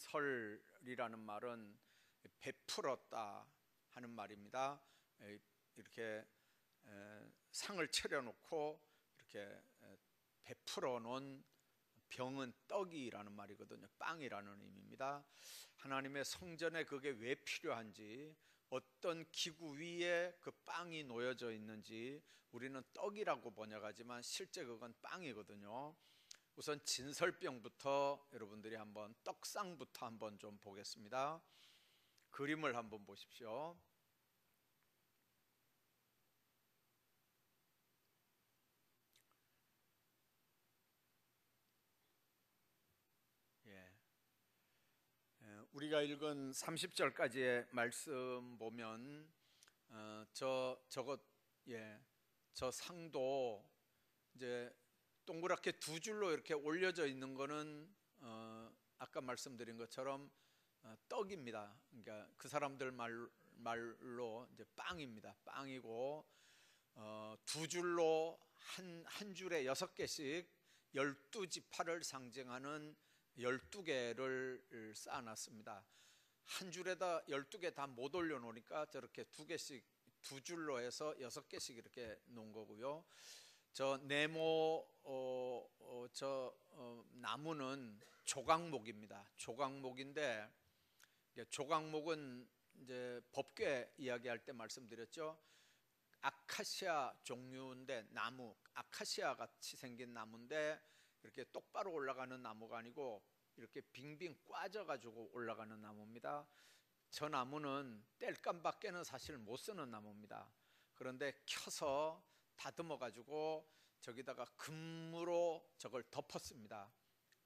진설이라는 말은 베풀었다 하는 말입니다. 이렇게 상을 차려놓고 이렇게 베풀어 놓은 병은 떡이라는 말이거든요. 빵이라는 의미입니다. 하나님의 성전에 그게 왜 필요한지, 어떤 기구 위에 그 빵이 놓여져 있는지 우리는 떡이라고 번역하지만 실제 그건 빵이거든요. 우선 진설병부터 여러분들이 한번 떡상부터 한번 좀 보겠습니다. 그림을 한번 보십시오. 우리가 읽은 30절까지의 말씀 보면 저 상도 이제 동그랗게 두 줄로 이렇게 올려져 있는 거는 아까 말씀드린 것처럼 떡입니다. 그러니까 그 사람들 말로 이제 빵입니다. 빵이고 두 줄로 한 줄에 6개씩 12지파를 상징하는 12개를 쌓아놨습니다. 한 줄에다 12개 다 못 올려놓으니까 저렇게 2개씩 두 줄로 해서 6개씩 이렇게 놓은 거고요. 저 네모 나무는 조각목입니다. 조각목인데 조각목은 이제 법궤 이야기할 때 말씀드렸죠. 아카시아 종류인데 나무, 아카시아 같이 생긴 나무인데 이렇게 똑바로 올라가는 나무가 아니고 이렇게 빙빙 꽈져 가지고 올라가는 나무입니다. 저 나무는 땔감밖에는 사실 못 쓰는 나무입니다. 그런데 켜서 다듬어 가지고 저기다가 금으로 저걸 덮었습니다.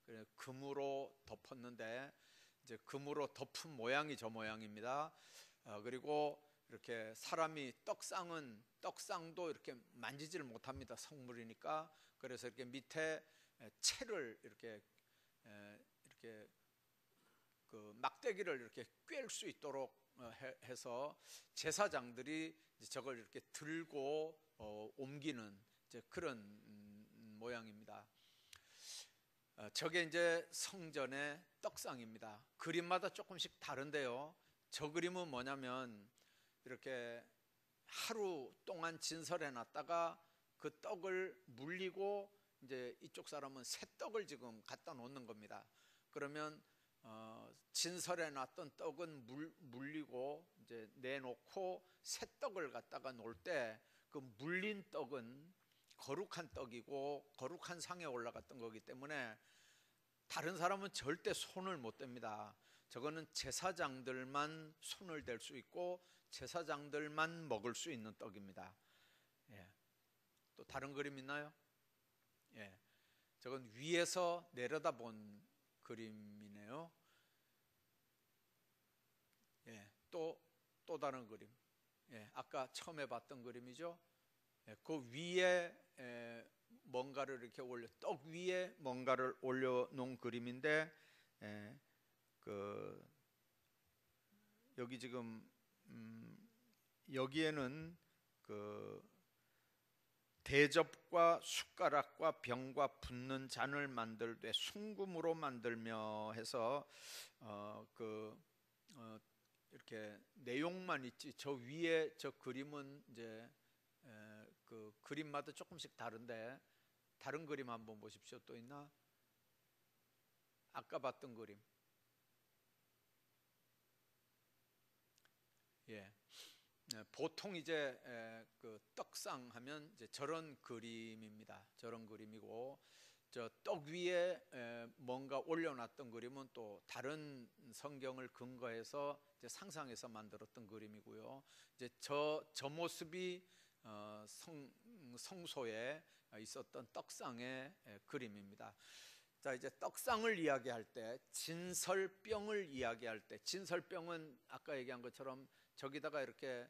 그래서 금으로 덮었는데 이제 금으로 덮은 모양이 저 모양입니다. 그리고 이렇게 사람이 떡상도 이렇게 만지지를 못합니다. 성물이니까. 그래서 이렇게 밑에 채를 이렇게 그 막대기를 이렇게 꿰을 수 있도록 해서 제사장들이 저걸 이렇게 들고 옮기는 이제 그런 모양입니다. 저게 이제 성전의 떡상입니다. 그림마다 조금씩 다른데요. 저 그림은 뭐냐면 이렇게 하루 동안 진설해 놨다가 그 떡을 물리고 이제 이쪽 사람은 새 떡을 지금 갖다 놓는 겁니다. 그러면 진설해 놨던 떡은 물리고 이제 내놓고 새 떡을 갖다가 놓을 때 그 물린 떡은 거룩한 떡이고 거룩한 상에 올라갔던 거기 때문에 다른 사람은 절대 손을 못 댑니다. 저거는 제사장들만 손을 댈 수 있고 제사장들만 먹을 수 있는 떡입니다. 또 다른 그림 있나요? 저건 위에서 내려다본 그림이네요. 또 다른 그림. 아까 처음에 봤던 그림이죠. 그 위에 뭔가를 이렇게 떡 위에 뭔가를 올려놓은 그림인데 여기 지금 여기에는 그 대접과 숟가락과 병과 붓는 잔을 만들 때 순금으로 만들며 해서 이렇게 내용만 있지 저 위에 저 그림은 이제 그 그림마다 조금씩 다른데 다른 그림 한번 보십시오. 또 있나? 아까 봤던 그림. 보통 이제 그 떡상 하면 이제 저런 그림입니다. 저런 그림이고 저 떡 위에 뭔가 올려놨던 그림은 또 다른 성경을 근거해서 이제 상상해서 만들었던 그림이고요. 이제 저 모습이 성소에 있었던 떡상의 그림입니다. 자, 이제 떡상을 이야기할 때 진설병을 이야기할 때 진설병은 아까 얘기한 것처럼 저기다가 이렇게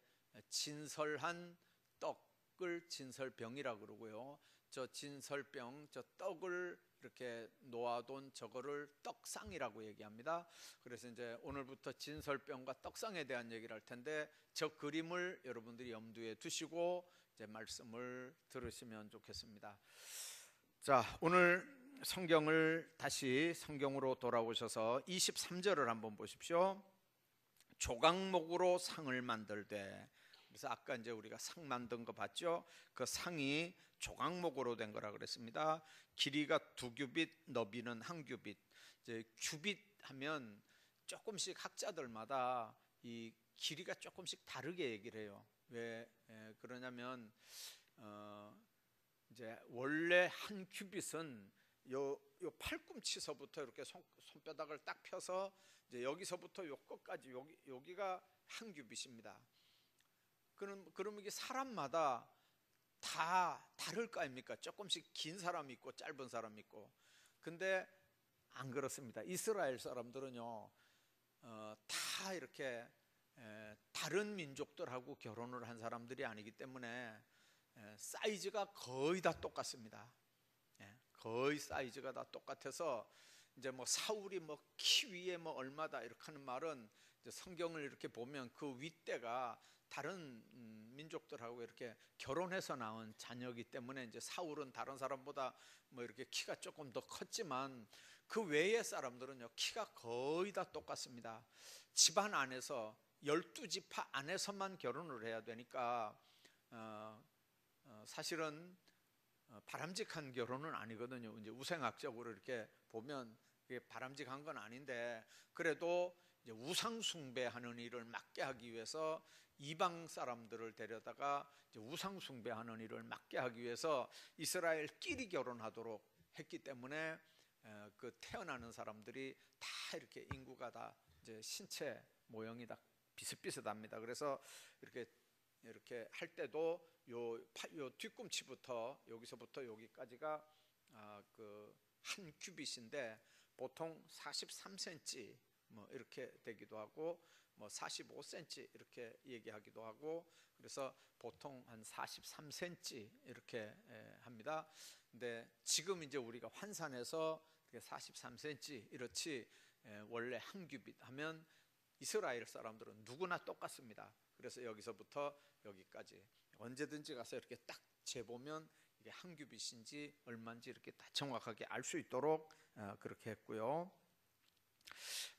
진설한 떡을 진설병이라고 그러고요. 저 진설병, 저 떡을 이렇게 놓아둔 저거를 떡상이라고 얘기합니다. 그래서 이제 오늘부터 진설병과 떡상에 대한 얘기를 할 텐데 저 그림을 여러분들이 염두에 두시고 이제 말씀을 들으시면 좋겠습니다. 자, 오늘 성경을 다시 성경으로 돌아오셔서 23절을 한번 보십시오. 조각목으로 상을 만들되, 그래서 아까 이제 우리가 상 만든 거 봤죠? 그 상이 조각목으로 된 거라 그랬습니다. 길이가 2규빗, 너비는 1규빗. 이제 규빗 하면 조금씩 학자들마다 이 길이가 조금씩 다르게 얘기를 해요. 왜 그러냐면 이제 원래 1규빗은 요 팔꿈치서부터 이렇게 손바닥을 딱 펴서 이제 여기서부터 요 끝까지 여기가 1규빗입니다. 그럼 이게 사람마다 다 다를 거 아닙니까? 조금씩 긴 사람이 있고 짧은 사람이 있고. 근데 안 그렇습니다. 이스라엘 사람들은요, 다 이렇게 다른 민족들하고 결혼을 한 사람들이 아니기 때문에 사이즈가 거의 다 똑같습니다. 거의 사이즈가 다 똑같아서 이제 뭐 사울이 뭐 키 위에 뭐 얼마다 이렇게 하는 말은 이제 성경을 이렇게 보면 그 윗대가 다른 민족들하고 이렇게 결혼해서 낳은 자녀이기 때문에 이제 사울은 다른 사람보다 뭐 이렇게 키가 조금 더 컸지만 그 외의 사람들은요 키가 거의 다 똑같습니다. 집안 안에서 12지파 안에서만 결혼을 해야 되니까 사실은 바람직한 결혼은 아니거든요. 이제 우생학적으로 이렇게 보면 그게 바람직한 건 아닌데, 그래도 이제 우상 숭배하는 일을 막게 하기 위해서 이방 사람들을 데려다가 이제 우상 숭배하는 일을 막게 하기 위해서 이스라엘끼리 결혼하도록 했기 때문에 그 태어나는 사람들이 다 이렇게 인구가 다 이제 신체 모형이 다 비슷비슷합니다. 그래서 이렇게 할 때도 요 뒤꿈치부터 여기서부터 여기까지가 그 1규빗인데 보통 43cm 뭐 이렇게 되기도 하고 뭐 45cm 이렇게 얘기하기도 하고, 그래서 보통 한 43cm 이렇게 합니다. 근데 지금 이제 우리가 환산해서 43cm 이렇지 원래 1규빗 하면 이스라엘 사람들은 누구나 똑같습니다. 그래서 여기서부터 여기까지 언제든지 가서 이렇게 딱 재보면 이게 1규빗인지 얼마인지 이렇게 다 정확하게 알 수 있도록 그렇게 했고요.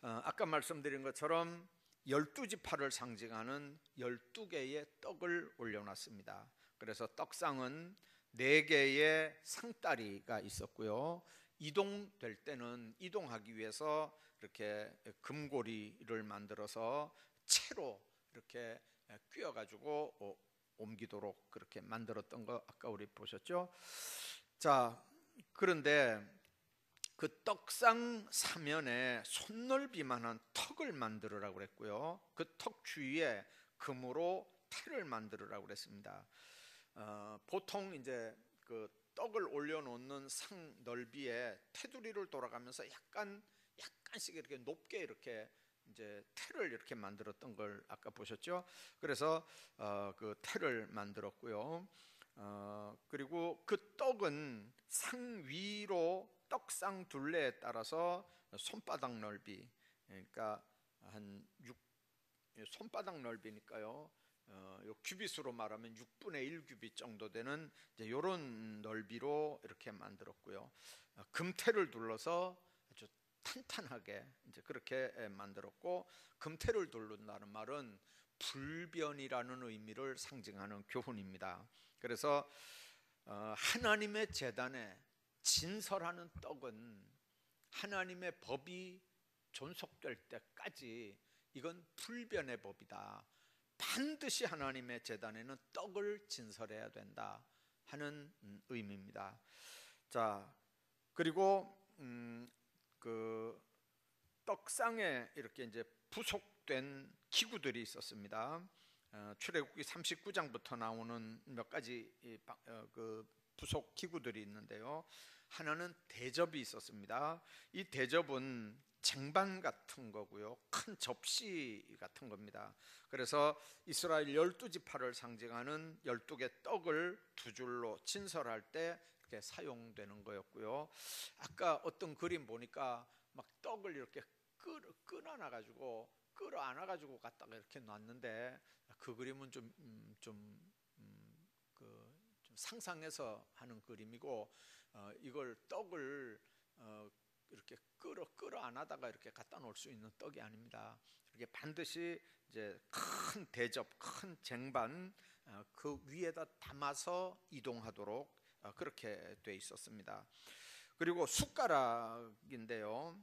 아까 말씀드린 것처럼 12지파를 상징하는 12개의 떡을 올려놨습니다. 그래서 떡상은 4개의 상다리가 있었고요. 이동될 때는 이동하기 위해서 이렇게 금고리를 만들어서 채로 이렇게 꿰어가지고 옮기도록 그렇게 만들었던 거 아까 우리 보셨죠? 자, 그런데 그 떡상 사면에 손넓이만한 턱을 만들으라고 그랬고요. 그 턱 주위에 금으로 태를 만들으라고 그랬습니다. 보통 이제 그 떡을 올려놓는 상 넓이에 테두리를 돌아가면서 약간씩 이렇게 높게 이렇게 이제 태를 이렇게 만들었던 걸 아까 보셨죠? 그래서 그 태를 만들었고요. 그리고 그 떡은 상 위로 떡상 둘레에 따라서 손바닥 넓이, 그러니까 한 손바닥 넓이니까요. 요 규빗으로 말하면 6분의 1 규빗 정도 되는 이제 이런 넓이로 이렇게 만들었고요. 금태를 둘러서 아주 탄탄하게 이제 그렇게 만들었고, 금태를 두른다는 말은 불변이라는 의미를 상징하는 교훈입니다. 그래서 하나님의 제단에 진설하는 떡은 하나님의 법이 존속될 때까지 이건 불변의 법이다. 반드시 하나님의 제단에는 떡을 진설해야 된다 하는 의미입니다. 자, 그리고 그 떡상에 이렇게 이제 부속된 기구들이 있었습니다. 출애굽기 39장부터 나오는 몇 가지 그 부속 기구들이 있는데요. 하나는 대접이 있었습니다. 이 대접은 쟁반 같은 거고요. 큰 접시 같은 겁니다. 그래서 이스라엘 12지파를 상징하는 12개 떡을 두 줄로 진설할 때 이렇게 사용되는 거였고요. 아까 어떤 그림 보니까 막 떡을 이렇게 끌어 안아가지고 갖다가 이렇게 놨는데 그 그림은 좀 상상해서 하는 그림이고, 이걸 떡을 이렇게 끌어 안 하다가 이렇게 갖다 놓을 수 있는 떡이 아닙니다. 이렇게 반드시 이제 큰 대접, 큰 쟁반 그 위에다 담아서 이동하도록 그렇게 돼 있었습니다. 그리고 숟가락인데요,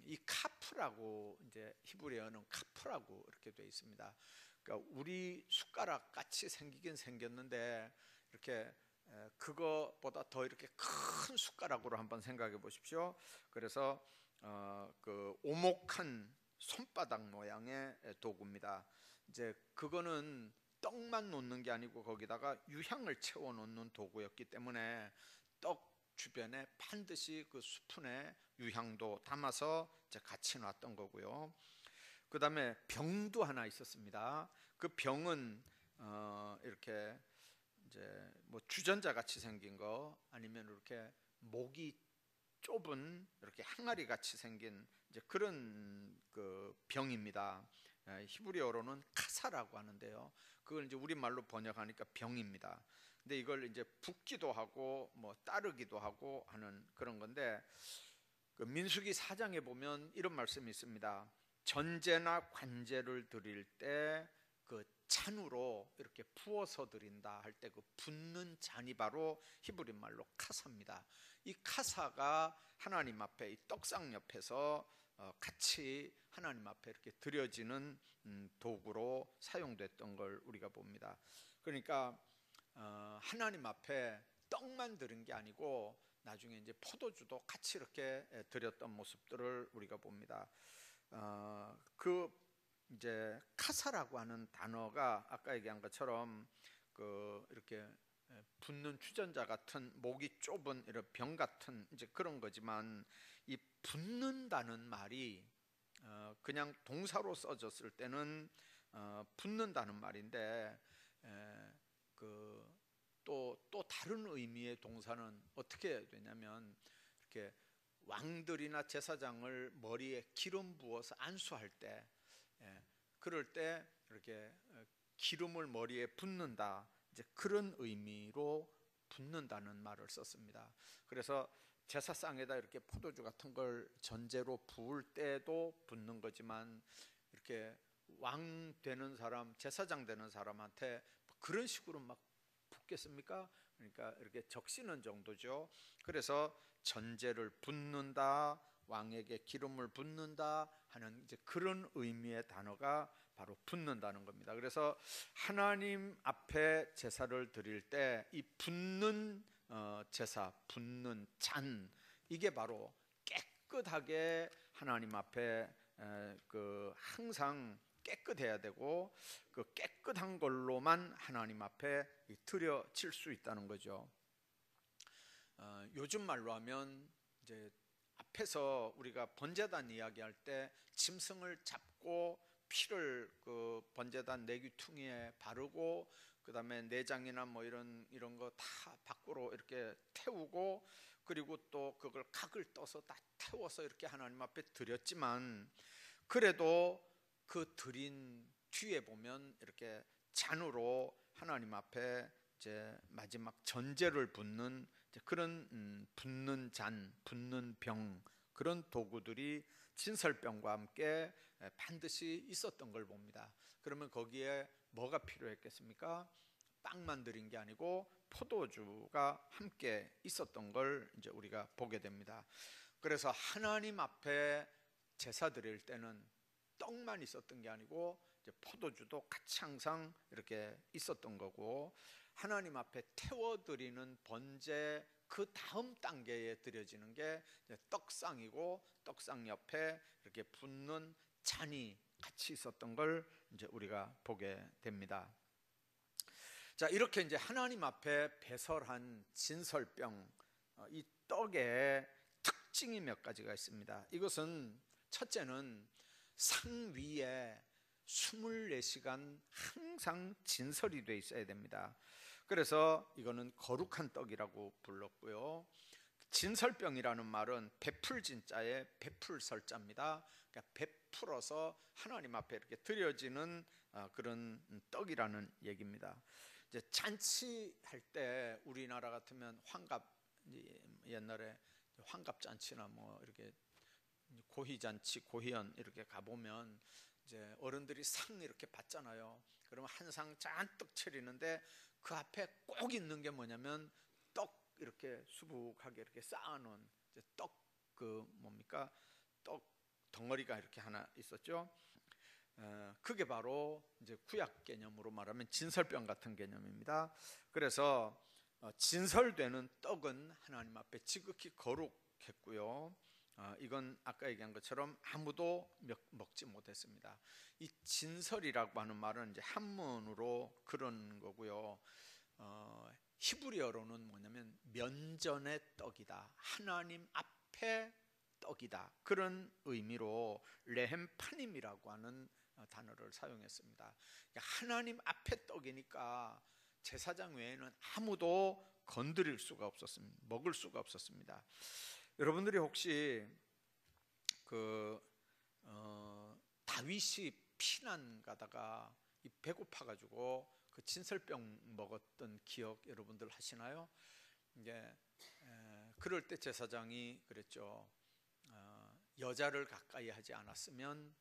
이 카프라고 이제 히브리어는 카프라고 이렇게 돼 있습니다. 그러니까 우리 숟가락 같이 생기긴 생겼는데 이렇게 그거보다 더 이렇게 큰 숟가락으로 한번 생각해 보십시오. 그래서 그 오목한 손바닥 모양의 도구입니다. 이제 그거는 떡만 놓는 게 아니고 거기다가 유향을 채워 놓는 도구였기 때문에 떡 주변에 반드시 그 수푼에 유향도 담아서 이제 같이 놨던 거고요. 그 다음에 병도 하나 있었습니다. 그 병은 이렇게 이제 뭐 주전자 같이 생긴 거, 아니면 이렇게 목이 좁은 이렇게 항아리 같이 생긴 이제 그런 그 병입니다. 히브리어로는 카사라고 하는데요. 그걸 이제 우리말로 번역하니까 병입니다. 근데 이걸 이제 붓기도 하고 뭐 따르기도 하고 하는 그런 건데, 그 민수기 4장에 보면 이런 말씀이 있습니다. 전제나 관제를 드릴 때 그 잔으로 이렇게 부어서 드린다 할 때 그 붓는 잔이 바로 히브리 말로 카사입니다. 이 카사가 하나님 앞에 이 떡상 옆에서 같이 하나님 앞에 이렇게 드려지는 도구로 사용됐던 걸 우리가 봅니다. 그러니까 하나님 앞에 떡만 드린 게 아니고 나중에 이제 포도주도 같이 이렇게 드렸던 모습들을 우리가 봅니다. 그 이제 카사라고 하는 단어가 아까 얘기한 것처럼 그 이렇게 붓는 주전자 같은 목이 좁은 이런 병 같은 이제 그런 거지만, 이 붓는다는 말이 그냥 동사로 써졌을 때는 붓는다는 말인데, 그 또 다른 의미의 동사는 어떻게 되냐면, 이렇게 왕들이나 제사장을 머리에 기름 부어서 안수할 때, 그럴 때 이렇게 기름을 머리에 붓는다, 이제 그런 의미로 붓는다는 말을 썼습니다. 그래서 제사상에다 이렇게 포도주 같은 걸 전제로 부을 때도 붓는 거지만, 이렇게 왕 되는 사람, 제사장 되는 사람한테 그런 식으로 막 붓겠습니까? 그러니까 이렇게 적시는 정도죠. 그래서 전제를 붓는다, 왕에게 기름을 붓는다 하는 이제 그런 의미의 단어가 바로 붓는다는 겁니다. 그래서 하나님 앞에 제사를 드릴 때 이 붓는 제사, 붓는 잔, 이게 바로 깨끗하게 하나님 앞에 그 항상 깨끗해야 되고, 그 깨끗한 걸로만 하나님 앞에 드려질 수 있다는 거죠. 요즘 말로 하면 이제 앞에서 우리가 번제단 이야기할 때 짐승을 잡고 피를 그 번제단 내귀퉁이에 바르고, 그 다음에 내장이나 뭐 이런 거 다 밖으로 이렇게 태우고, 그리고 또 그걸 각을 떠서 다 태워서 이렇게 하나님 앞에 드렸지만, 그래도 그 드린 뒤에 보면 이렇게 잔으로 하나님 앞에 이제 마지막 전제를 붓는 그런 붓는 잔, 붓는 병, 그런 도구들이 진설병과 함께 반드시 있었던 걸 봅니다. 그러면 거기에 뭐가 필요했겠습니까? 빵만 드린 게 아니고 포도주가 함께 있었던 걸 이제 우리가 보게 됩니다. 그래서 하나님 앞에 제사 드릴 때는 떡만 있었던 게 아니고 이제 포도주도 같이 항상 이렇게 있었던 거고, 하나님 앞에 태워드리는 번제 그 다음 단계에 드려지는 게 떡상이고, 떡상 옆에 이렇게 붓는 잔이 같이 있었던 걸 이제 우리가 보게 됩니다. 자, 이렇게 이제 하나님 앞에 배설한 진설병, 이 떡의 특징이 몇 가지가 있습니다. 이것은 첫째는 상 위에 24시간 항상 진설이 돼 있어야 됩니다. 그래서 이거는 거룩한 떡이라고 불렀고요. 진설병이라는 말은 베풀진자의 베풀설자입니다. 그러니까 베풀어서 하나님 앞에 이렇게 드려지는 그런 떡이라는 얘기입니다. 이제 잔치할 때 우리나라 같으면 환갑 옛날에 환갑잔치나 뭐 이렇게 고희잔치, 고희연 이렇게 가보면 이제 어른들이 상 이렇게 받잖아요. 그러면 한 상 잔뜩 차리는데 그 앞에 꼭 있는 게 뭐냐면 떡 이렇게 수북하게 이렇게 쌓아놓은 떡 그 뭡니까? 떡 덩어리가 이렇게 하나 있었죠. 그게 바로 이제 구약 개념으로 말하면 진설병 같은 개념입니다. 그래서 진설되는 떡은 하나님 앞에 지극히 거룩했고요. 이건 아까 얘기한 것처럼 아무도 먹지 못했습니다. 이 진설이라고 하는 말은 이제 한문으로 그런 거고요. 히브리어로는 뭐냐면 면전의 떡이다, 하나님 앞에 떡이다, 그런 의미로 레헴파님이라고 하는 단어를 사용했습니다. 하나님 앞에 떡이니까 제사장 외에는 아무도 건드릴 수가 없었습니다. 먹을 수가 없었습니다. 여러분들이 혹시 다윗이 피난 가다가 배고파가지고 그 진설병 먹었던 기억 여러분들 하시나요? 이제 그럴 때 제사장이 그랬죠. 여자를 가까이 하지 않았으면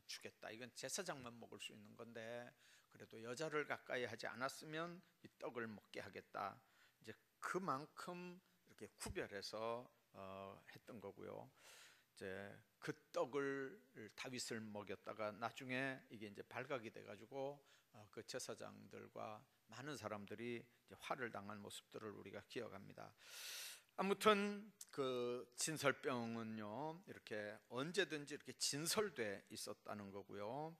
주겠다. 이건 제사장만 먹을 수 있는 건데 그래도 여자를 가까이 하지 않았으면 이 떡을 먹게 하겠다. 이제 그만큼 이렇게 구별해서 했던 거고요. 이제 그 떡을 다윗을 먹였다가 나중에 이게 이제 발각이 돼가지고 그 제사장들과 많은 사람들이 이제 화를 당한 모습들을 우리가 기억합니다. 아무튼 그 진설병은요 이렇게 언제든지 이렇게 진설돼 있었다는 거고요.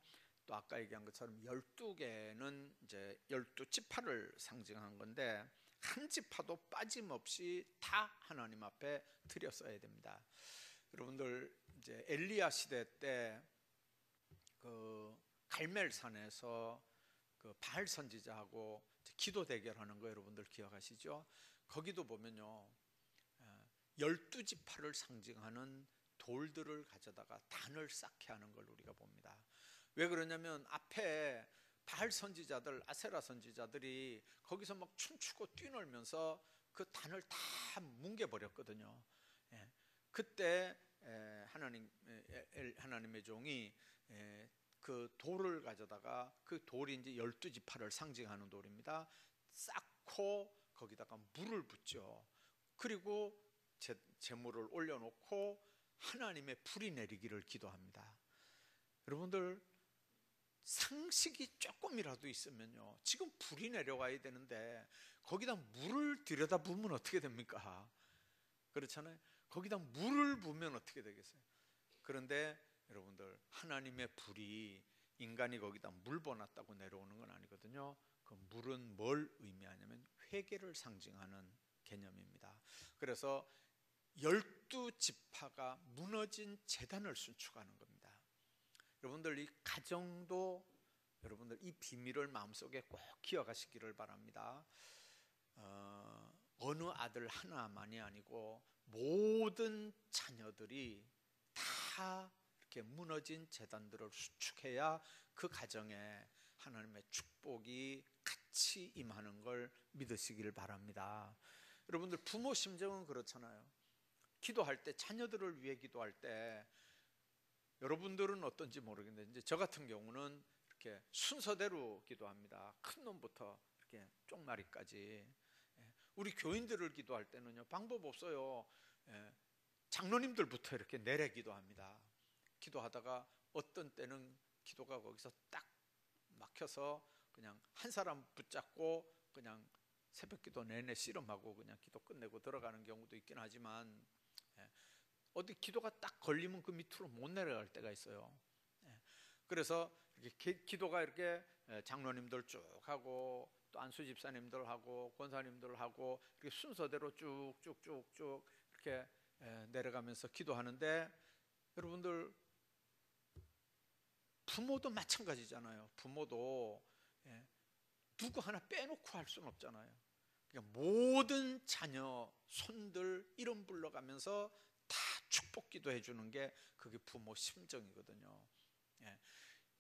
또 아까 얘기한 것처럼 12개는 이제 12지파를 상징한 건데 한 지파도 빠짐없이 다 하나님 앞에 드렸어야 됩니다. 여러분들 이제 엘리야 시대 때 그 갈멜산에서 그 바알 선지자하고 기도 대결하는 거 여러분들 기억하시죠? 거기도 보면요 12지파를 상징하는 돌들을 가져다가 단을 쌓게 하는 걸 우리가 봅니다. 왜 그러냐면 앞에 바알 선지자들, 아세라 선지자들이 거기서 막 춤추고 뛰놀면서 그 단을 다 뭉개버렸거든요. 그때 하나님의 종이 그 돌을 가져다가 그 돌이 이제 12지파를 상징하는 돌입니다. 쌓고 거기다가 물을 붓죠. 그리고 제물을 올려놓고 하나님의 불이 내리기를 기도합니다. 여러분들 상식이 조금이라도 있으면요 지금 불이 내려와야 되는데 거기다 물을 들여다 부으면 어떻게 됩니까? 그렇잖아요. 거기다 물을 부으면 어떻게 되겠어요? 그런데 여러분들 하나님의 불이 인간이 거기다 물 부어놨다고 내려오는 건 아니거든요. 그 물은 뭘 의미하냐면 회개를 상징하는 개념입니다. 그래서 12지파가 무너진 제단을 순축하는 겁니다. 여러분들 이 가정도 여러분들 이 비밀을 마음속에 꼭 기억하시기를 바랍니다. 어느 아들 하나만이 아니고 모든 자녀들이 다 이렇게 무너진 제단들을 수축해야 그 가정에 하나님의 축복이 같이 임하는 걸 믿으시기를 바랍니다. 여러분들 부모 심정은 그렇잖아요. 기도할 때 자녀들을 위해 기도할 때 여러분들은 어떤지 모르겠는데 이제 저 같은 경우는 이렇게 순서대로 기도합니다. 큰 놈부터 이렇게 쪽마리까지. 우리 교인들을 기도할 때는요 방법 없어요. 장로님들부터 이렇게 내래 기도합니다. 기도하다가 어떤 때는 기도가 거기서 딱 막혀서 그냥 한 사람 붙잡고 그냥 새벽기도 내내 씨름하고 그냥 기도 끝내고 들어가는 경우도 있긴 하지만 어디 기도가 딱 걸리면 그 밑으로 못 내려갈 때가 있어요. 그래서 이렇게 기도가 이렇게 장로님들 쭉 하고 또 안수 집사님들 하고 권사님들 하고 이렇게 순서대로 쭉쭉쭉쭉 이렇게 내려가면서 기도하는데 여러분들 부모도 마찬가지잖아요. 부모도 누구 하나 빼놓고 할 수는 없잖아요. 그러니까 모든 자녀, 손들 이름 불러가면서 다 축복 기도해 주는 게 그게 부모 심정이거든요.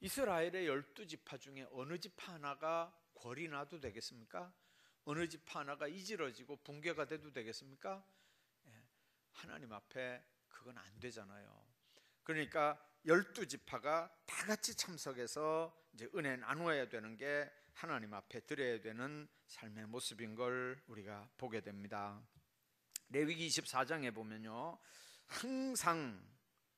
이스라엘의 12지파 중에 어느 지파 하나가 궐이 나도 되겠습니까? 어느 지파 하나가 이지러지고 붕괴가 돼도 되겠습니까? 하나님 앞에 그건 안 되잖아요. 그러니까 12지파가 다 같이 참석해서 이제 은혜 나누어야 되는 게 하나님 앞에 드려야 되는 삶의 모습인 걸 우리가 보게 됩니다. 레위기 24장에 보면요, 항상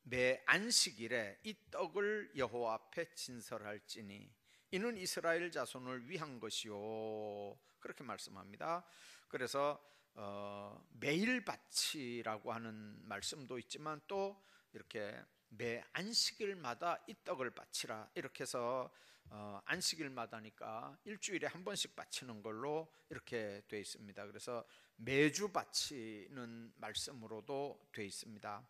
매 안식일에 이 떡을 여호와 앞에 진설할지니 이는 이스라엘 자손을 위한 것이요, 그렇게 말씀합니다. 그래서 매일 바치라고 하는 말씀도 있지만 또 이렇게 매 안식일마다 이 떡을 바치라, 이렇게 해서 안식일마다니까 일주일에 한 번씩 바치는 걸로 이렇게 되어 있습니다. 그래서 매주 바치는 말씀으로도 되어 있습니다.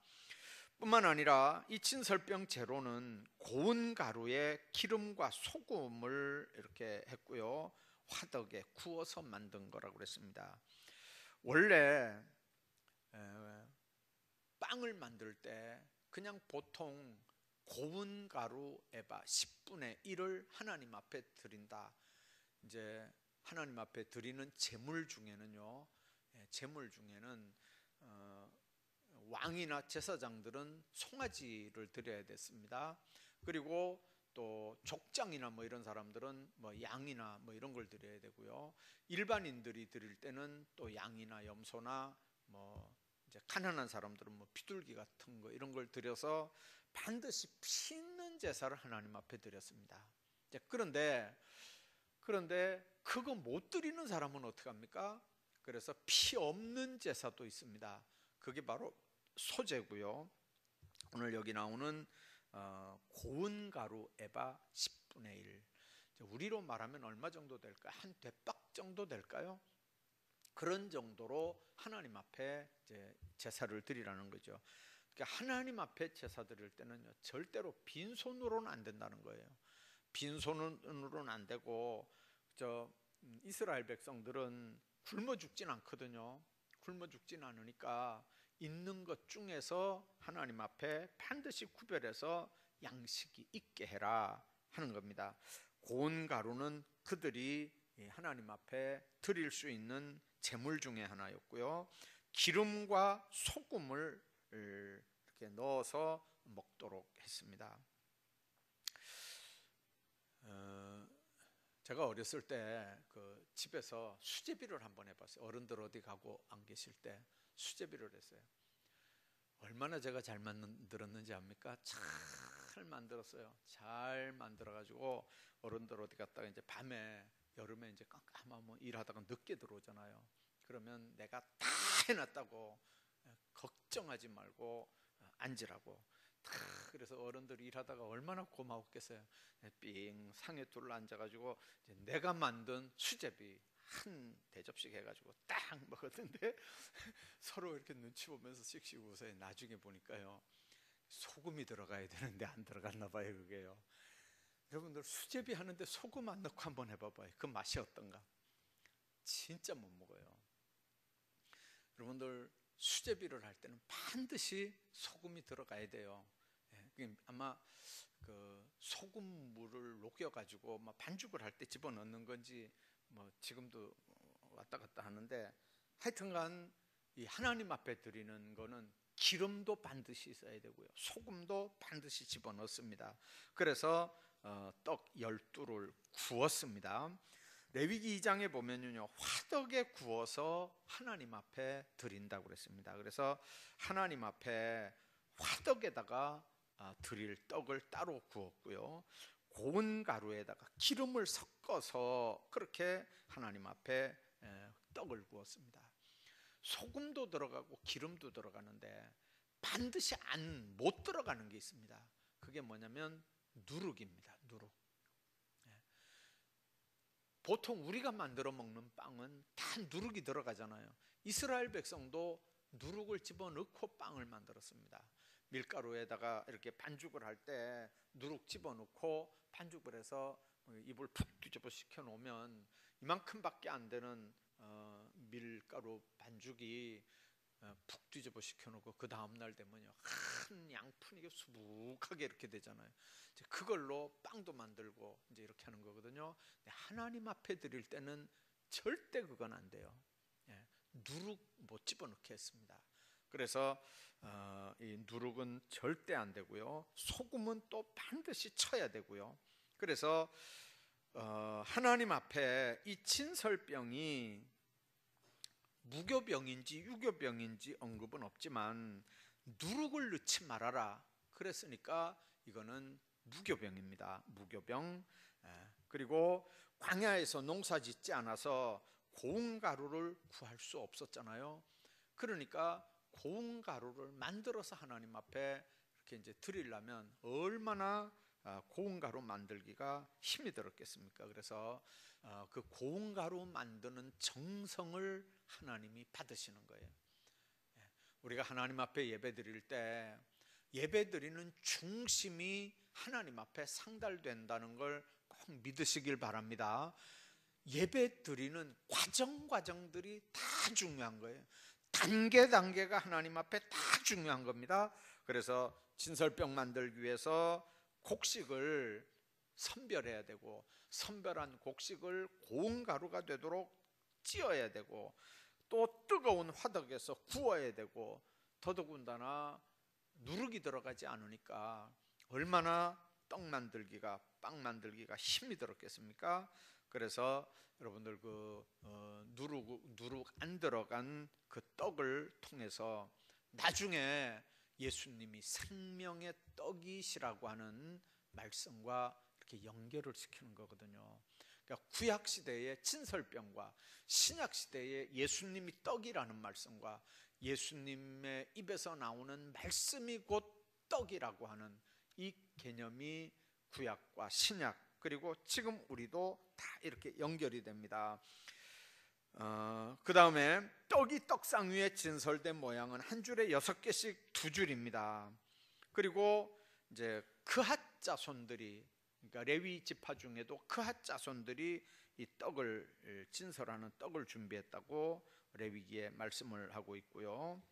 뿐만 아니라 이 진설병 제로는 고운 가루에 기름과 소금을 이렇게 했고요, 화덕에 구워서 만든 거라고 그랬습니다. 원래 빵을 만들 때 그냥 보통 고운 가루 에바 10분의 1을 하나님 앞에 드린다. 이제 하나님 앞에 드리는 제물 중에는요, 제물 중에는 왕이나 제사장들은 송아지를 드려야 됐습니다. 그리고 또 족장이나 뭐 이런 사람들은 뭐 양이나 뭐 이런 걸 드려야 되고요. 일반인들이 드릴 때는 또 양이나 염소나 뭐 이제 가난한 사람들은 뭐 비둘기 같은 거 이런 걸 드려서 반드시 피 있는 제사를 하나님 앞에 드렸습니다. 그런데 그거 못 드리는 사람은 어떻게 합니까? 그래서 피 없는 제사도 있습니다. 그게 바로 소제고요. 오늘 여기 나오는 고운 가루 에바 10분의 1, 우리로 말하면 얼마 정도 될까요? 한 대박 정도 될까요? 그런 정도로 하나님 앞에 이제 제사를 드리라는 거죠. 그러니까 하나님 앞에 제사 드릴 때는요, 절대로 빈손으로는 안 된다는 거예요. 빈손으로는 안 되고, 이스라엘 백성들은 굶어 죽진 않거든요. 굶어 죽진 않으니까 있는 것 중에서 하나님 앞에 반드시 구별해서 양식이 있게 해라 하는 겁니다. 고운 가루는 그들이 하나님 앞에 드릴 수 있는 제물 중에 하나였고요, 기름과 소금을 이렇게 넣어서 먹도록 했습니다. 제가 어렸을 때 그 집에서 수제비를 한번 해봤어요. 어른들 어디 가고 안 계실 때 수제비를 했어요. 얼마나 제가 잘 만들었는지 압니까? 잘 만들었어요. 잘 만들어가지고 어른들 어디 갔다가 이제 밤에, 여름에 이제 깜깜하면 일하다가 늦게 들어오잖아요. 그러면 내가 다 해놨다고 걱정하지 말고 앉으라고. 그래서 어른들이 일하다가 얼마나 고마웠겠어요. 삥 상에 둘러 앉아가지고 내가 만든 수제비 한 대접씩 해가지고 딱 먹었는데 서로 이렇게 눈치 보면서 씩씩 웃어요. 나중에 보니까요, 소금이 들어가야 되는데 안 들어갔나 봐요. 그게요. 여러분들 수제비 하는데 소금 안 넣고 한번 해봐봐요. 그 맛이 어떤가? 진짜 못 먹어요. 여러분들 수제비를 할 때는 반드시 소금이 들어가야 돼요. 아마 그 소금물을 녹여가지고 막 반죽을 할 때 집어넣는 건지 뭐 지금도 왔다 갔다 하는데, 하여튼간 이 하나님 앞에 드리는 거는 기름도 반드시 있어야 되고요, 소금도 반드시 집어넣습니다. 그래서 떡 12를 구웠습니다. 레위기 2장에 보면요, 화덕에 구워서 하나님 앞에 드린다고 그랬습니다. 그래서 하나님 앞에 화덕에다가 드릴 떡을 따로 구웠고요, 고운 가루에다가 기름을 섞어서 그렇게 하나님 앞에 떡을 구웠습니다. 소금도 들어가고 기름도 들어가는데 반드시 못 들어가는 게 있습니다. 그게 뭐냐면 누룩입니다. 누룩. 보통 우리가 만들어 먹는 빵은 다 누룩이 들어가잖아요. 이스라엘 백성도 누룩을 집어넣고 빵을 만들었습니다. 밀가루에다가 이렇게 반죽을 할 때 누룩 집어넣고 반죽을 해서 입을 푹 뒤집어 식혀 놓으면 이만큼밖에 안 되는 밀가루 반죽이 푹 뒤집어 식혀 놓고 그 다음날 되면요, 한 양푼이 수북하게 이렇게 되잖아요. 이제 그걸로 빵도 만들고 이제 이렇게 하는 거거든요. 근데 하나님 앞에 드릴 때는 절대 그건 안 돼요. 누룩 못 집어넣게 했습니다. 그래서 이 누룩은 절대 안 되고요. 소금은 또 반드시 쳐야 되고요. 그래서 하나님 앞에 이 진설병이 무교병인지 유교병인지 언급은 없지만 누룩을 넣지 말아라 그랬으니까 이거는 무교병입니다. 무교병. 그리고 광야에서 농사 짓지 않아서 고운 가루를 구할 수 없었잖아요. 그러니까 고운 가루를 만들어서 하나님 앞에 이렇게 이제 드리려면 얼마나 고운 가루 만들기가 힘이 들었겠습니까? 그래서 그 고운 가루 만드는 정성을 하나님이 받으시는 거예요. 우리가 하나님 앞에 예배 드릴 때 예배 드리는 중심이 하나님 앞에 상달된다는 걸 꼭 믿으시길 바랍니다. 예배 드리는 과정들이 다 중요한 거예요. 단계가 하나님 앞에 다 중요한 겁니다. 그래서 진설병 만들기 위해서 곡식을 선별해야 되고 선별한 곡식을 고운 가루가 되도록 찧어야 되고 또 뜨거운 화덕에서 구워야 되고 더더군다나 누룩이 들어가지 않으니까 얼마나 떡 만들기가 빵 만들기가 힘이 들었겠습니까? 그래서 여러분들 그 누룩 안 들어간 그 떡을 통해서 나중에 예수님이 생명의 떡이시라고 하는 말씀과 이렇게 연결을 시키는 거거든요. 그러니까 구약 시대의 진설병과 신약 시대의 예수님이 떡이라는 말씀과 예수님의 입에서 나오는 말씀이 곧 떡이라고 하는 이 개념이 구약과 신약 그리고 지금 우리도 다 이렇게 연결이 됩니다. 그 다음에 떡이 떡상 위에 진설된 모양은 한 줄에 6개씩 2줄입니다. 그리고 이제 그핫 자손들이 그러니까 레위 지파 중에도 그핫 자손들이 이 떡을 진설하는 떡을 준비했다고 레위기에 말씀을 하고 있고요.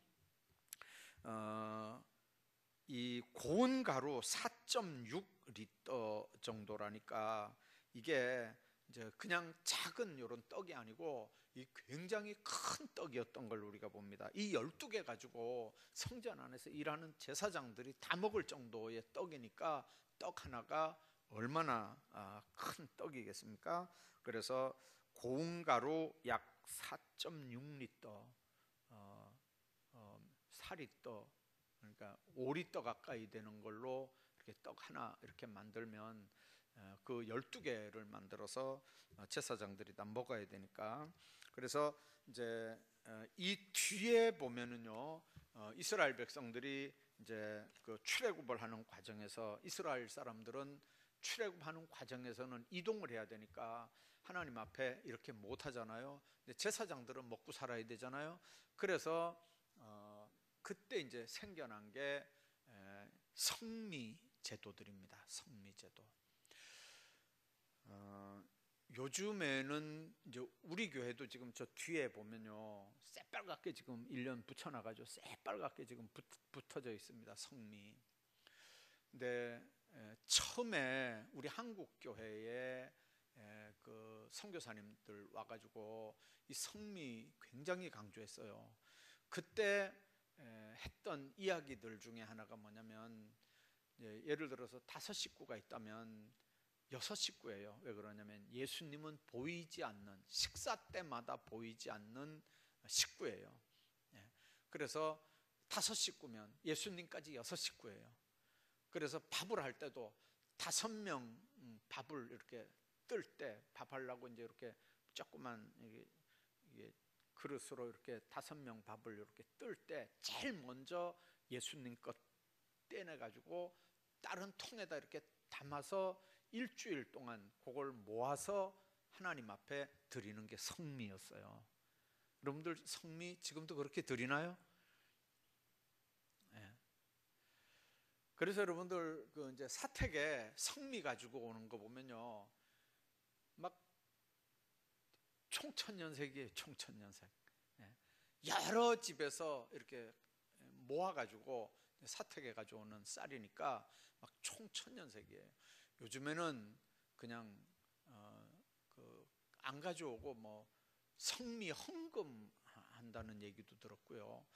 이 고운 가루 4.6리터 정도라니까 이게 이제 그냥 작은 이런 떡이 아니고 이 굉장히 큰 떡이었던 걸 우리가 봅니다. 이 12개 가지고 성전 안에서 일하는 제사장들이 다 먹을 정도의 떡이니까 떡 하나가 얼마나 큰 떡이겠습니까? 그래서 고운 가루 약 4.6리터 4리터 그러니까 5리터 가까이 되는 걸로 이렇게 떡 하나 이렇게 만들면 그 12개를 만들어서 제사장들이 다 먹어야 되니까 그래서 이제 이 뒤에 보면은요 이스라엘 백성들이 이제 그 출애굽을 하는 과정에서 이스라엘 사람들은 출애굽하는 과정에서는 이동을 해야 되니까 하나님 앞에 이렇게 못 하잖아요. 근데 제사장들은 먹고 살아야 되잖아요. 그래서 그때 이제 생겨난 게 성미 제도들입니다. 성미 제도. 요즘에는 이제 우리 교회도 지금 저 뒤에 보면요 새빨갛게 지금 1년 붙여놔가지고 새빨갛게 지금 붙어져 있습니다. 성미. 근데 처음에 우리 한국 교회에 그 선교사님들 와가지고 이 성미 굉장히 강조했어요. 그때 했던 이야기들 중에 하나가 뭐냐면 예를 들어서 5식구가 있다면 6식구예요. 왜 그러냐면 예수님은 보이지 않는 식사 때마다 보이지 않는 식구예요. 그래서 5식구면 예수님까지 6식구예요. 그래서 밥을 할 때도 5명 밥을 이렇게 뜰 때 밥하려고 이제 이렇게 조그만 이게 그릇으로 이렇게 5명 밥을 이렇게 뜰 때 제일 먼저 예수님 것 떼내 가지고 다른 통에다 이렇게 담아서 일주일 동안 그걸 모아서 하나님 앞에 드리는 게 성미였어요. 여러분들 성미 지금도 그렇게 드리나요? 네. 그래서 여러분들 그 이제 사택에 성미 가지고 오는 거 보면요, 막 총천연색이에요. 총천연색. 여러 집에서 이렇게 모아가지고 사택에 가져오는 쌀이니까 막 총천연색이에요. 요즘에는 그냥 안 가져오고 뭐 성미 헌금 한다는 얘기도 들었고요.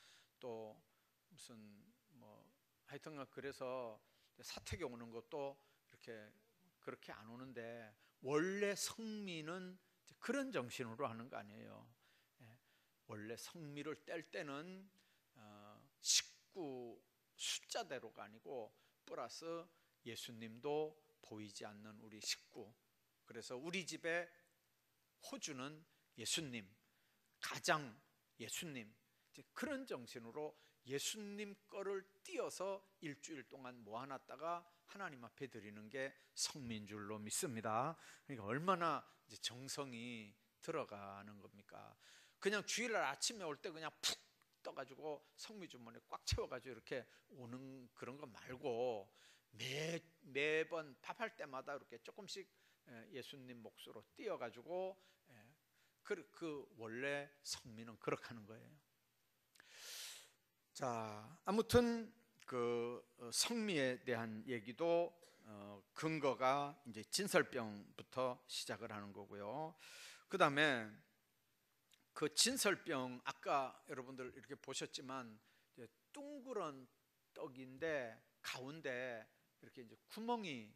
또 무슨 뭐 하여튼간 그래서 사택에 오는 것도 이렇게 그렇게 안 오는데, 원래 성미는 그런 정신으로 하는 거 아니에요. 원래 성미를 뗄 때는 식구 숫자대로가 아니고 플러스 예수님도 보이지 않는 우리 식구. 그래서 우리 집에 호주는 예수님, 가장 예수님, 그런 정신으로 예수님 거를 띄어서 일주일 동안 모아놨다가 하나님 앞에 드리는 게 성미인 줄로 믿습니다. 그러니까 얼마나 이제 정성이 들어가는 겁니까? 그냥 주일날 아침에 올 때 그냥 푹 떠가지고 성미 주머니에 꽉 채워가지고 이렇게 오는 그런 거 말고, 매번 밥할 때마다 이렇게 조금씩 예수님 몫으로 띄어가지고, 그 원래 성미는 그렇게 하는 거예요. 자, 아무튼 그 성미에 대한 얘기도 근거가 이제 진설병부터 시작을 하는 거고요. 그 다음에 그 진설병, 아까 여러분들 이렇게 보셨지만 이제 둥그런 떡인데 가운데 이렇게 이제 구멍이,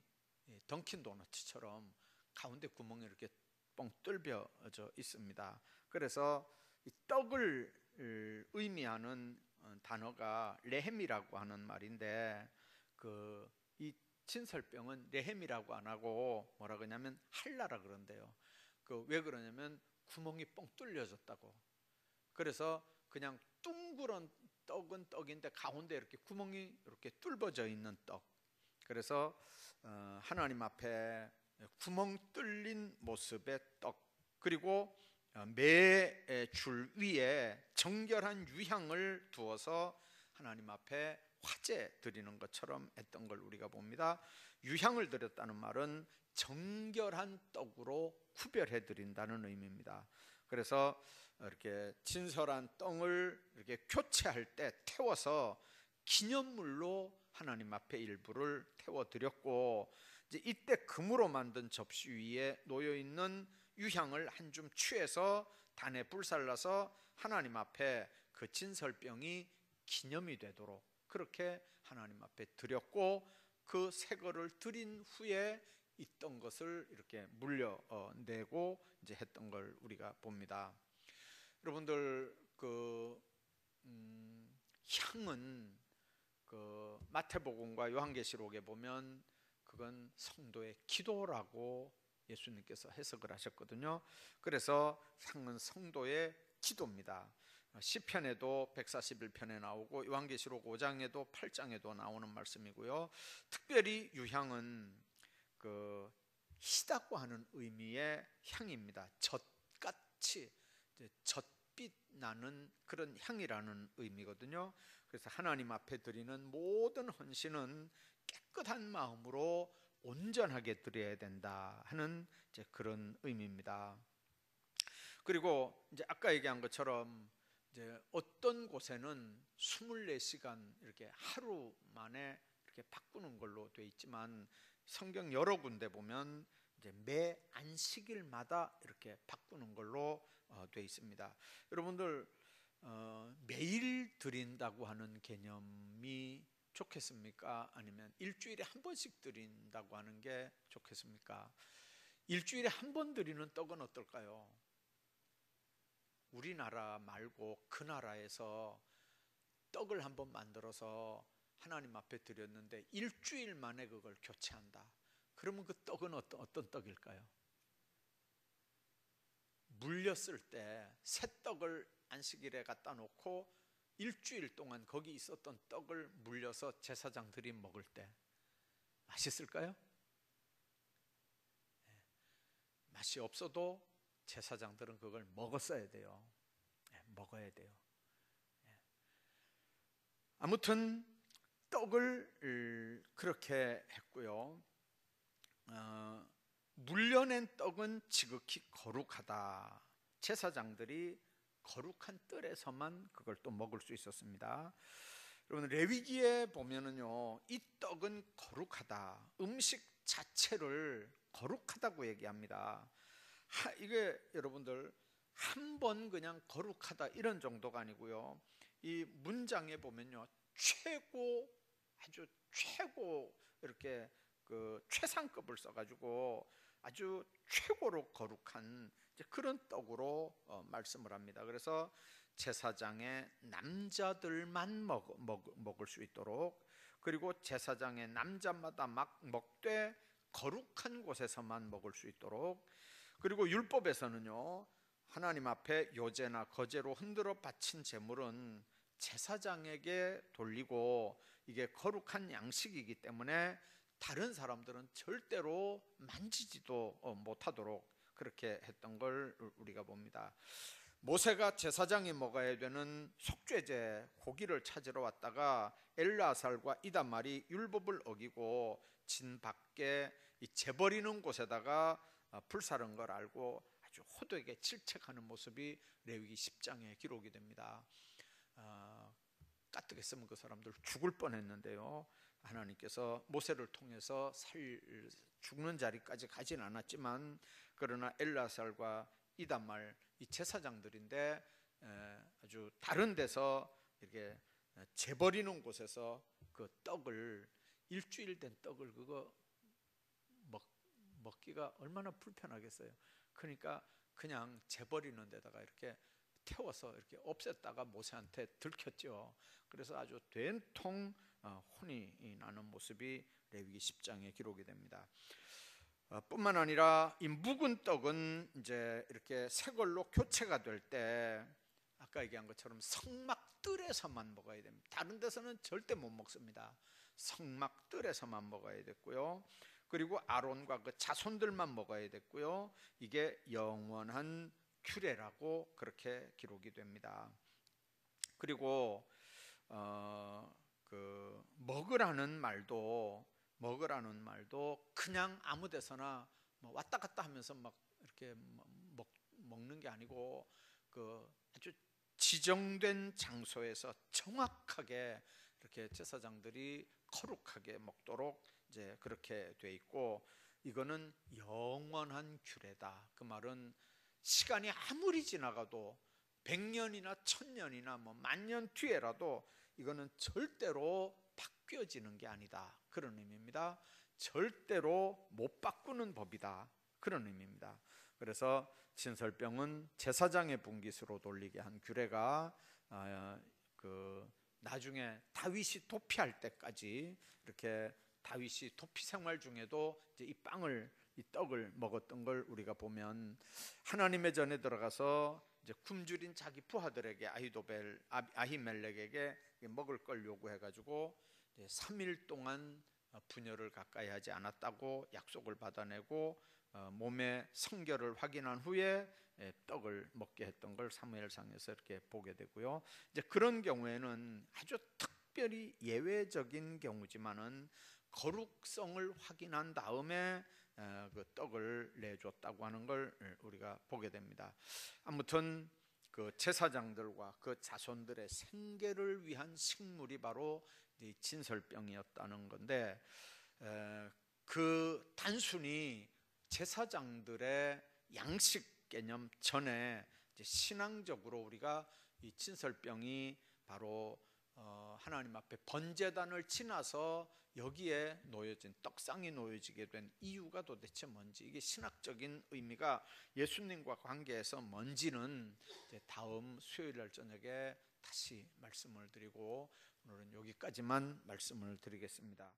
던킨 도너츠처럼 가운데 구멍이 이렇게 뻥 뚫려져 있습니다. 그래서 이 떡을 의미하는 단어가 레헴이라고 하는 말인데, 이 진설병은 레헴이라고 안 하고 뭐라 그러냐면 할라라 그런대요. 왜 그러냐면 구멍이 뻥 뚫려졌다고. 그래서 그냥 둥그런 떡은 떡인데 가운데 이렇게 구멍이 이렇게 뚫어져 있는 떡. 그래서 하나님 앞에 구멍 뚫린 모습의 떡, 그리고 매 줄 위에 정결한 유향을 두어서 하나님 앞에 화제 드리는 것처럼 했던 걸 우리가 봅니다. 유향을 드렸다는 말은 정결한 떡으로 구별해 드린다는 의미입니다. 그래서 이렇게 진설한 떡을 이렇게 교체할 때 태워서 기념물로 하나님 앞에 일부를 태워 드렸고, 이제 이때 금으로 만든 접시 위에 놓여 있는 유향을 한 줌 취해서 단에 불살라서 하나님 앞에 그 진설병이 기념이 되도록 그렇게 하나님 앞에 드렸고, 그 새 거를 드린 후에 있던 것을 이렇게 물려내고 이제 했던 걸 우리가 봅니다. 여러분들 향은 마태복음과 요한계시록에 보면 그건 성도의 기도라고 예수님께서 해석을 하셨거든요. 그래서 향은 성도의 기도입니다. 시편에도 141편에 나오고 요한계시록 5장에도 8장에도 나오는 말씀이고요. 특별히 유향은 희다고 하는 의미의 향입니다. 젖같이 젖빛 나는 그런 향이라는 의미거든요. 그래서 하나님 앞에 드리는 모든 헌신은 깨끗한 마음으로 온전하게 드려야 된다 하는 이제 그런 의미입니다. 그리고 이제 아까 얘기한 것처럼 이제 어떤 곳에는 24시간 이렇게 하루 만에 이렇게 바꾸는 걸로 돼 있지만, 성경 여러 군데 보면 이제 매 안식일마다 이렇게 바꾸는 걸로 돼 있습니다. 여러분들 매일 드린다고 하는 개념이 좋겠습니까? 아니면 일주일에 한 번씩 드린다고 하는 게 좋겠습니까? 일주일에 한 번 드리는 떡은 어떨까요? 우리나라 말고 그 나라에서 떡을 한번 만들어서 하나님 앞에 드렸는데 일주일 만에 그걸 교체한다. 그러면 그 떡은 어떤 떡일까요? 물렸을 때 새 떡을 안식일에 갖다 놓고 일주일 동안 거기 있었던 떡을 물려서 제사장들이 먹을 때 맛있을까요? 맛이 없어도 제사장들은 그걸 먹었어야 돼요. 먹어야 돼요. 아무튼 떡을 그렇게 했고요. 물려낸 떡은 지극히 거룩하다. 제사장들이 거룩한 뜰에서만 그걸 또 먹을 수 있었습니다. 여러분, 레위기에 보면은요, 이 떡은 거룩하다, 음식 자체를 거룩하다고 얘기합니다. 이게 여러분들 한 번 그냥 거룩하다 이런 정도가 아니고요, 이 문장에 보면요, 최고, 아주 최고 이렇게 그 최상급을 써가지고 아주 최고로 거룩한 그런 떡으로 말씀을 합니다. 그래서 제사장의 남자들만 먹을 수 있도록, 그리고 제사장의 남자마다 막 먹되 거룩한 곳에서만 먹을 수 있도록, 그리고 율법에서는요, 하나님 앞에 요제나 거제로 흔들어 바친 제물은 제사장에게 돌리고 이게 거룩한 양식이기 때문에 다른 사람들은 절대로 만지지도 못하도록 그렇게 했던 걸 우리가 봅니다. 모세가 제사장이 먹어야 되는 속죄제 고기를 찾으러 왔다가 엘르아살과 이다말이 율법을 어기고 진 밖에 재버리는 곳에다가 불사른 걸 알고 아주 호되게 질책하는 모습이 레위기 10장에 기록이 됩니다. 까뜩했으면 그 사람들 죽을 뻔했는데요, 하나님께서 모세를 통해서 죽는 자리까지 가진 않았지만, 그러나 엘르아살과 이다말, 이 제사장들인데 아주 다른 데서 이렇게 재버리는 곳에서 그 떡을, 일주일 된 떡을 그거 먹기가 얼마나 불편하겠어요. 그러니까 그냥 재버리는 데다가 이렇게 태워서 이렇게 없앴다가 모세한테 들켰죠. 그래서 아주 된통 혼이 나는 모습이 레위기 10장에 기록이 됩니다. 뿐만 아니라 이 묵은 떡은 이제 이렇게 새 걸로 교체가 될 때 아까 얘기한 것처럼 성막뜰에서만 먹어야 됩니다. 다른 데서는 절대 못 먹습니다. 성막뜰에서만 먹어야 됐고요. 그리고 아론과 그 자손들만 먹어야 됐고요. 이게 영원한 규례라고 그렇게 기록이 됩니다. 그리고 그 먹으라는 말도 그냥 아무 데서나 왔다 갔다 하면서 막 이렇게 먹는 게 아니고 그 아주 지정된 장소에서 정확하게 이렇게 제사장들이 거룩하게 먹도록 이제 그렇게 돼 있고, 이거는 영원한 규례다. 그 말은 시간이 아무리 지나가도 100년이나 1000년이나 뭐 만년 뒤에라도 이거는 절대로 바뀌어지는 게 아니다, 그런 의미입니다. 절대로 못 바꾸는 법이다, 그런 의미입니다. 그래서 진설병은 제사장의 분깃으로 돌리게 한 규례가 그 나중에 다윗이 도피할 때까지 이렇게 다윗이 도피 생활 중에도 이제 이 떡을 먹었던 걸 우리가 보면, 하나님의 전에 들어가서 이제 굶주린 자기 부하들에게 아히멜렉에게 먹을 걸 요구해가지고 3일 동안 분열을 가까이 하지 않았다고 약속을 받아내고 몸의 성결을 확인한 후에 떡을 먹게 했던 걸 사무엘상에서 이렇게 보게 되고요. 이제 그런 경우에는 아주 특별히 예외적인 경우지만은 거룩성을 확인한 다음에 그 떡을 내줬다고 하는 걸 우리가 보게 됩니다. 아무튼 그 제사장들과 그 자손들의 생계를 위한 식물이 바로 진설병이었다는 건데, 그 단순히 제사장들의 양식 개념 전에 신앙적으로 우리가 이 진설병이 바로 하나님 앞에 번제단을 지나서 여기에 놓여진 떡상이 놓여지게 된 이유가 도대체 뭔지, 이게 신학적인 의미가 예수님과 관계에서 뭔지는 이제 다음 수요일날 저녁에 다시 말씀을 드리고, 오늘은 여기까지만 말씀을 드리겠습니다.